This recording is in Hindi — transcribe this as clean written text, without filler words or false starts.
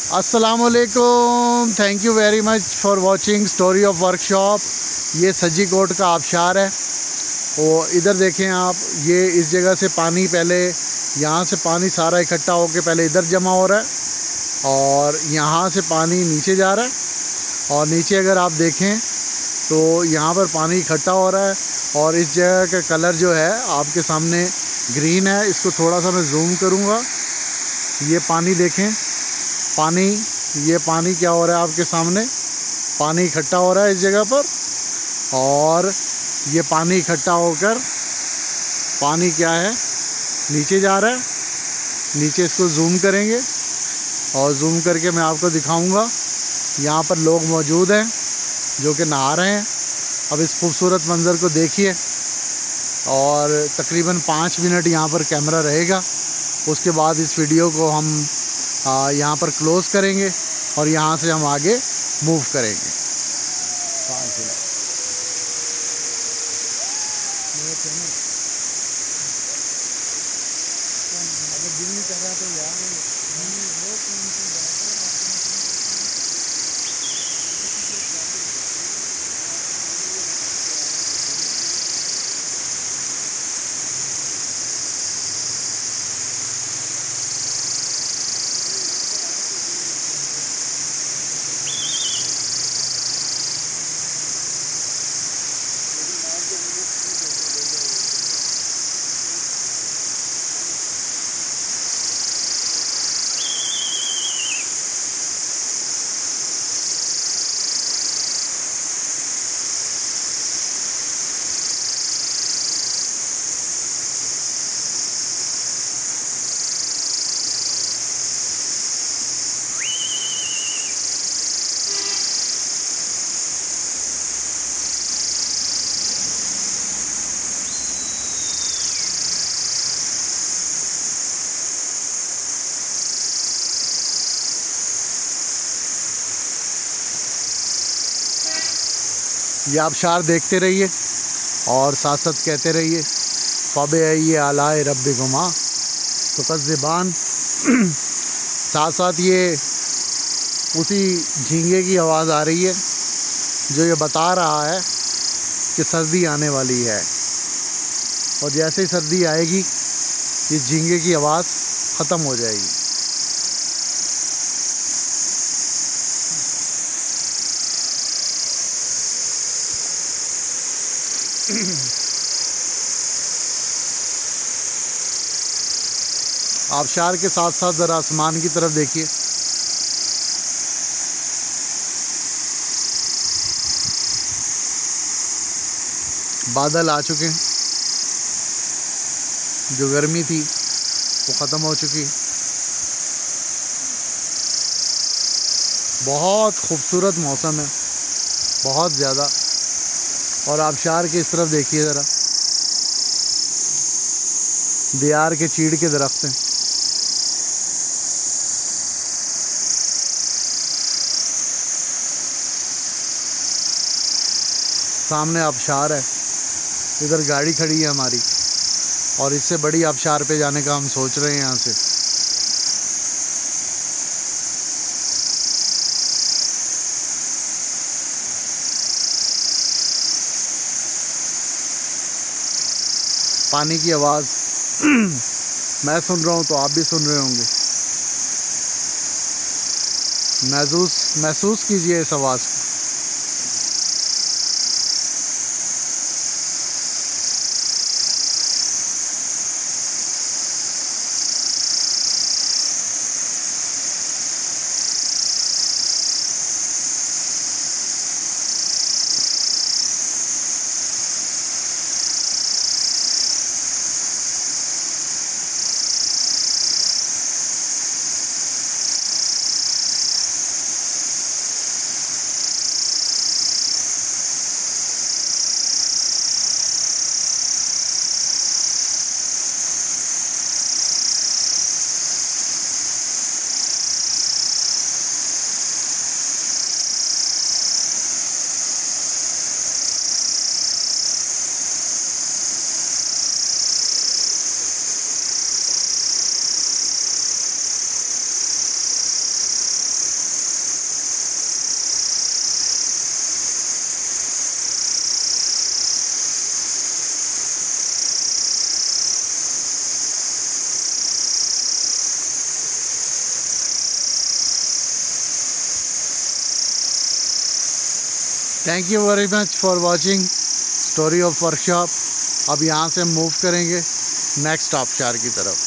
अस्सलामुअलैकुम, thank you very much for watching story of workshop. ये सज्जी कोट का आबशार है। और इधर देखें आप, ये इस जगह से पानी पहले यहाँ से पानी सारा इकट्ठा होकर पहले इधर जमा हो रहा है और यहाँ से पानी नीचे जा रहा है। और नीचे अगर आप देखें तो यहाँ पर पानी इकट्ठा हो रहा है और इस जगह का कलर जो है आपके सामने ग्रीन है। इसको थोड़ा सा मैं जूम करूँगा। ये पानी देखें, पानी, ये पानी क्या हो रहा है आपके सामने, पानी इकट्ठा हो रहा है इस जगह पर। और ये पानी इकट्ठा होकर पानी क्या है, नीचे जा रहा है। नीचे इसको जूम करेंगे और जूम करके मैं आपको दिखाऊंगा। यहाँ पर लोग मौजूद हैं जो कि नहा रहे हैं। अब इस खूबसूरत मंज़र को देखिए। और तकरीबन 5 मिनट यहाँ पर कैमरा रहेगा। उसके बाद इस वीडियो को हम यहाँ पर क्लोज़ करेंगे और यहाँ से हम आगे मूव करेंगे। 5 मिनट अगर दिल नहीं कर रहा तो यार वो कौन सी बात है। ये आबशार देखते रहिए और साथ साथ कहते रहिए फ़बे ये आलाए रब गुमा तो कज़्ज़बान। साथ साथ ये उसी झींगे की आवाज़ आ रही है जो ये बता रहा है कि सर्दी आने वाली है। और जैसे ही सर्दी आएगी ये झींगे की आवाज़ ख़त्म हो जाएगी। आबशार के साथ साथ ज़रा आसमान की तरफ देखिए। बादल आ चुके हैं, जो गर्मी थी वो ख़त्म हो चुकी। बहुत खूबसूरत मौसम है, बहुत ज़्यादा। और आबशार के इस तरफ देखिए ज़रा, दियार के चीड़ के दरख्त हैं। सामने आबशार है, इधर गाड़ी खड़ी है हमारी और इससे बड़ी आबशार पे जाने का हम सोच रहे हैं यहाँ से। पानी की आवाज़ मैं सुन रहा हूँ तो आप भी सुन रहे होंगे। महसूस कीजिए इस आवाज़ को। Thank you very much for watching story of workshop. अब यहाँ से हम मूव करेंगे नेक्स्ट आबशार की तरफ।